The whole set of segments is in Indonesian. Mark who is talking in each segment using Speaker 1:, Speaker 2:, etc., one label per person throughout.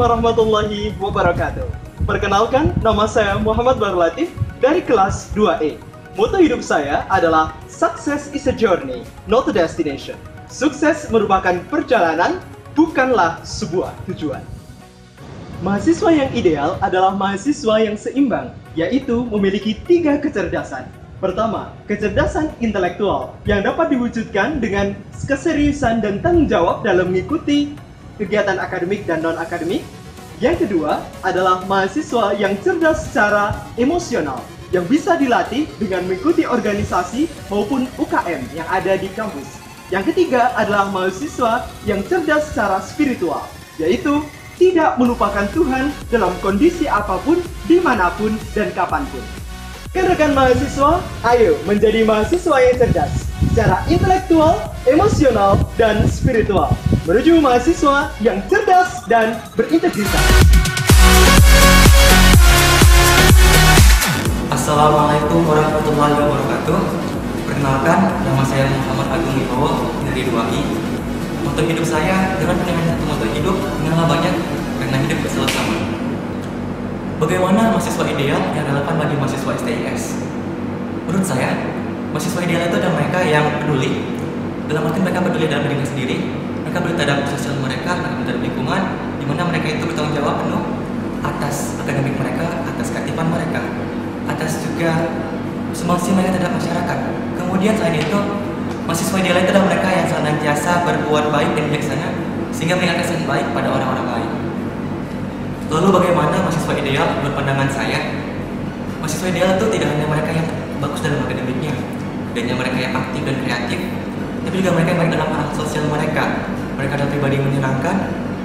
Speaker 1: warahmatullahi wabarakatuh. Perkenalkan, nama saya Muhammad Bahrul Latif dari kelas 2E. Moto hidup saya adalah Success is a journey, not a destination. Sukses merupakan perjalanan, bukanlah sebuah tujuan. Mahasiswa yang ideal adalah mahasiswa yang seimbang, yaitu memiliki 3 kecerdasan. Pertama, kecerdasan intelektual yang dapat diwujudkan dengan keseriusan dan tanggung jawab dalam mengikuti kegiatan akademik dan non-akademik. Yang kedua adalah mahasiswa yang cerdas secara emosional, yang bisa dilatih dengan mengikuti organisasi maupun UKM yang ada di kampus. Yang ketiga adalah mahasiswa yang cerdas secara spiritual, yaitu tidak melupakan Tuhan dalam kondisi apapun, dimanapun, dan kapanpun. Rekan-rekan mahasiswa, ayo menjadi mahasiswa yang cerdas secara intelektual, emosional, dan spiritual, menuju mahasiswa yang cerdas dan berintegritas.
Speaker 2: Assalamualaikum warahmatullahi wabarakatuh. Perkenalkan, nama saya Muhammad Agung Wibowo dari 2I. Moto hidup saya dengan penilaian satu moto hidup, mengenal banyak karena hidup berselalu sama. Bagaimana mahasiswa ideal yang relevan bagi mahasiswa STIS? Menurut saya, mahasiswa ideal itu adalah mereka yang peduli. Dalam arti mereka peduli dalam dirinya sendiri, mereka peduli terhadap sosial mereka, mereka peduli terhadap lingkungan, di mana mereka itu bertanggung jawab penuh atas akademik mereka, atas keaktifan mereka, atas juga sumbangsi mereka terhadap masyarakat. Kemudian selain itu, mahasiswa ideal itu adalah mereka yang senantiasa berbuat baik dan bijaksana, sehingga memberikan kesan baik pada orang-orang lain. Lalu bagaimana mahasiswa ideal menurut pandangan saya? Mahasiswa ideal itu tidak hanya mereka yang bagus dalam akademiknya, dan yang mereka yang aktif dan kreatif, tapi juga mereka yang baik dalam hal sosial mereka. Mereka adalah pribadi yang menyenangkan,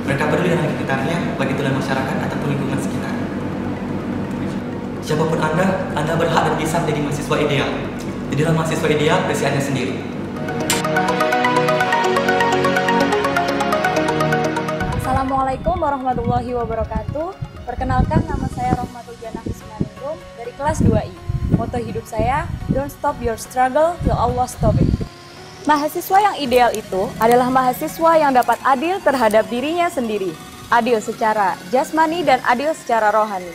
Speaker 2: mereka peduli dengan sekitarnya, baik itu dalam masyarakat ataupun lingkungan sekitar. Siapapun Anda berhak dan bisa menjadi mahasiswa ideal. Di dalam mahasiswa ideal, versi Anda sendiri.
Speaker 3: Assalamualaikum warahmatullahi wabarakatuh. Perkenalkan, nama saya Rohmatul Janah Hismaningrum dari kelas 2I. Moto hidup saya, don't stop your struggle till Allah stop it. Mahasiswa yang ideal itu adalah mahasiswa yang dapat adil terhadap dirinya sendiri. Adil secara jasmani dan adil secara rohani.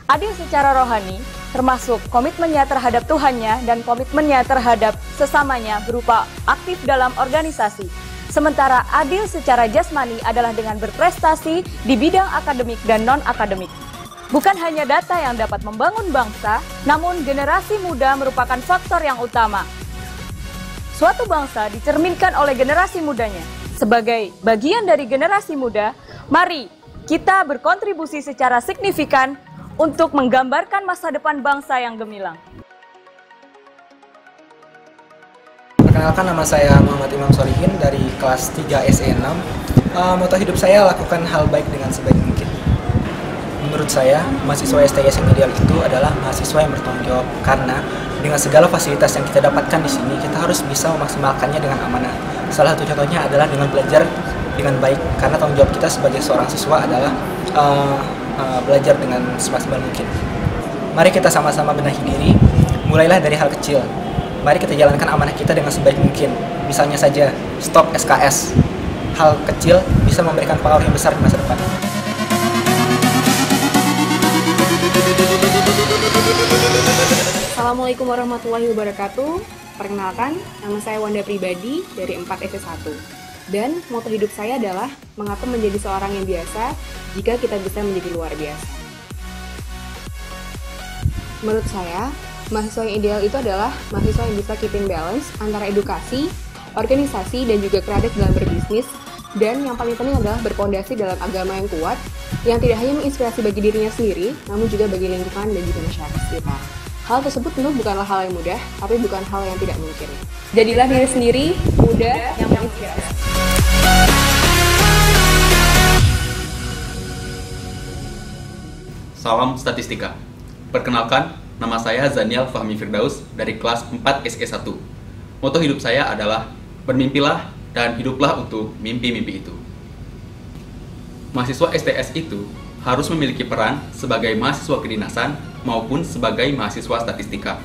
Speaker 3: Adil secara rohani termasuk komitmennya terhadap Tuhannya dan komitmennya terhadap sesamanya berupa aktif dalam organisasi. Sementara adil secara jasmani adalah dengan berprestasi di bidang akademik dan non-akademik. Bukan hanya data yang dapat membangun bangsa, namun generasi muda merupakan faktor yang utama. Suatu bangsa dicerminkan oleh generasi mudanya. Sebagai bagian dari generasi muda, mari kita berkontribusi secara signifikan untuk menggambarkan masa depan bangsa yang gemilang.
Speaker 4: Perkenalkan, nama saya Muhammad Imam Solihin dari kelas 3 SE6. Moto hidup saya, lakukan hal baik dengan sebaik mungkin. Menurut saya, mahasiswa STIS yang ideal itu adalah mahasiswa yang bertanggung jawab, karena dengan segala fasilitas yang kita dapatkan di sini, kita harus bisa memaksimalkannya dengan amanah. Salah satu contohnya adalah dengan belajar dengan baik, karena tanggung jawab kita sebagai seorang siswa adalah belajar dengan semaksimal mungkin. Mari kita sama-sama benahi diri, mulailah dari hal kecil. Mari kita jalankan amanah kita dengan sebaik mungkin. Misalnya saja, stop SKS. Hal kecil bisa memberikan pengaruh yang besar di masa depan.
Speaker 5: Assalamualaikum warahmatullahi wabarakatuh. Perkenalkan, nama saya Wanda Pribadi dari 4 SE1. Dan moto hidup saya adalah mengapa menjadi seorang yang biasa jika kita bisa menjadi luar biasa. Menurut saya, mahasiswa yang ideal itu adalah mahasiswa yang bisa keep in balance antara edukasi, organisasi, dan juga kreatif dalam berbisnis. Dan yang paling penting adalah berpondasi dalam agama yang kuat, yang tidak hanya menginspirasi bagi dirinya sendiri, namun juga bagi lingkungan dan juga masyarakat sekitar. Hal tersebut tentu bukanlah hal yang mudah, tapi bukan hal yang tidak mungkin. Jadilah diri sendiri, muda, yang menginspirasi.
Speaker 6: Salam statistika. Perkenalkan, nama saya Zanial Fahmi Firdaus dari kelas 4 SE1. Moto hidup saya adalah bermimpilah dan hiduplah untuk mimpi-mimpi itu. Mahasiswa STS itu harus memiliki peran sebagai mahasiswa kedinasan maupun sebagai mahasiswa statistika.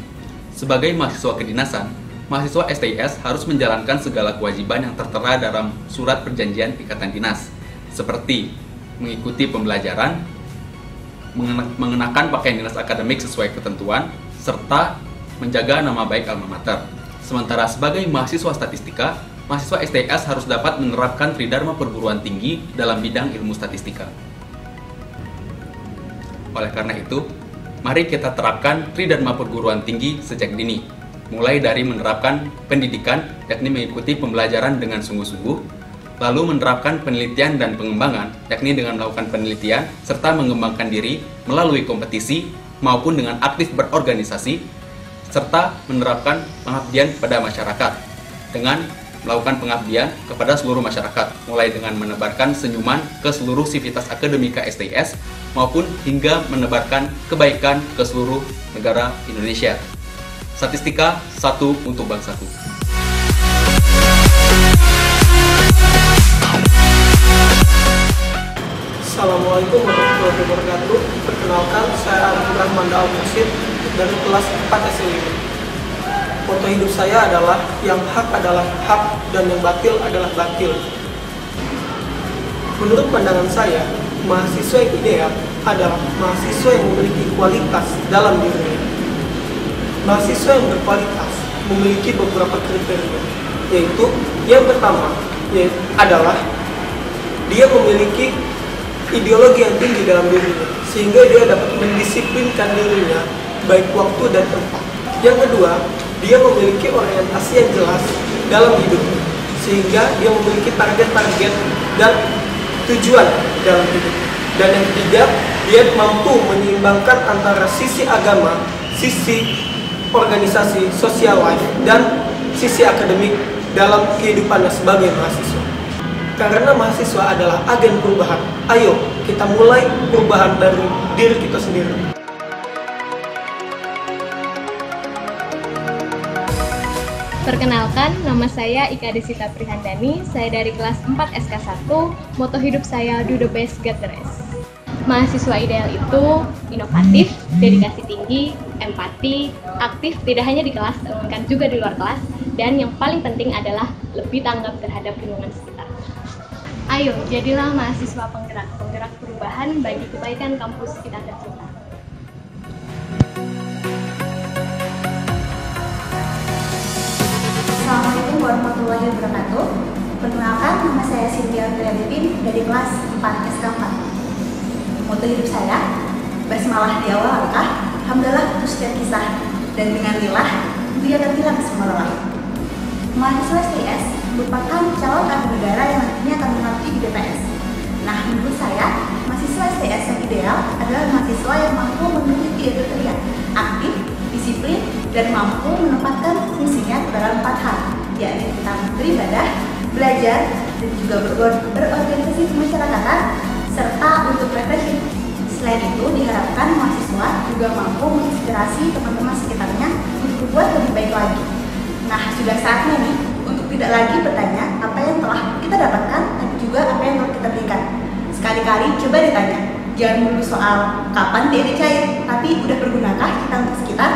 Speaker 6: Sebagai mahasiswa kedinasan, mahasiswa STIS harus menjalankan segala kewajiban yang tertera dalam surat perjanjian ikatan dinas, seperti mengikuti pembelajaran, mengenakan pakaian dinas akademik sesuai ketentuan, serta menjaga nama baik alma mater. Sementara sebagai mahasiswa statistika, mahasiswa STS harus dapat menerapkan tridharma perguruan tinggi dalam bidang ilmu statistika. Oleh karena itu, mari kita terapkan tridharma perguruan tinggi sejak dini, mulai dari menerapkan pendidikan, yakni mengikuti pembelajaran dengan sungguh-sungguh, lalu menerapkan penelitian dan pengembangan, yakni dengan melakukan penelitian, serta mengembangkan diri melalui kompetisi, maupun dengan aktif berorganisasi, serta menerapkan pengabdian pada masyarakat, dengan melakukan pengabdian kepada seluruh masyarakat, mulai dengan menebarkan senyuman ke seluruh sivitas akademika STS, maupun hingga menebarkan kebaikan ke seluruh negara Indonesia. Statistika, satu untuk bangsaku.
Speaker 7: Assalamualaikum warahmatullahi wabarakatuh. Perkenalkan, saya Arif Rahman Al-Qasid dari kelas 4 S5. Moto hidup saya adalah yang hak adalah hak dan yang batil adalah batil. Menurut pandangan saya, mahasiswa yang ideal adalah mahasiswa yang memiliki kualitas dalam dirinya. Mahasiswa yang berkualitas memiliki beberapa kriteria, yaitu yang pertama adalah dia memiliki ideologi yang tinggi dalam dirinya, sehingga dia dapat mendisiplinkan dirinya baik waktu dan tempat. Yang kedua, dia memiliki orientasi yang jelas dalam hidupnya, sehingga dia memiliki target-target dan tujuan dalam hidup. Dan yang ketiga, dia mampu menyeimbangkan antara sisi agama, sisi organisasi, social life, dan sisi akademik dalam kehidupannya sebagai mahasiswa. Karena mahasiswa adalah agen perubahan, ayo kita mulai perubahan dari diri kita sendiri.
Speaker 8: Perkenalkan, nama saya Ika Desita Prihandani, saya dari kelas 4 SK1, moto hidup saya do the best, get the rest. Mahasiswa ideal itu inovatif, dedikasi tinggi, empati, aktif tidak hanya di kelas, melainkan juga di luar kelas, dan yang paling penting adalah lebih tanggap terhadap lingkungan sekitar. Ayo, jadilah mahasiswa penggerak perubahan bagi kebaikan kampus kita tercinta.
Speaker 9: Assalamualaikum warahmatullahi wabarakatuh. Perkenalkan, nama saya Cynthia Triadipin dari kelas 4 SK4. Moto hidup saya, bersemalah di awal langkah, hamdalah untuk setiap kisah, dan dengan lilah, dia akan hilang semua lelah. Mahasiswa STS merupakan calon abdi negara yang nantinya akan mengabdi di BPS. Nah, menurut saya, mahasiswa STS yang ideal adalah mahasiswa yang mampu memiliki kriteria aktif, disiplin, dan mampu menempatkan fungsinya dalam 4 hal, yakni tentang beribadah, belajar, dan juga berorganisasi kemasyarakatan, serta untuk refreshing. Selain itu, diharapkan mahasiswa juga mampu menginspirasi teman-teman sekitarnya untuk berbuat lebih baik lagi. Nah, sudah saatnya nih untuk tidak lagi bertanya apa yang telah kita dapatkan, tapi juga apa yang telah kita berikan. Sekali-kali coba ditanya, jangan melulu soal kapan dia cair, tapi udah bergunakah kita untuk sekitar?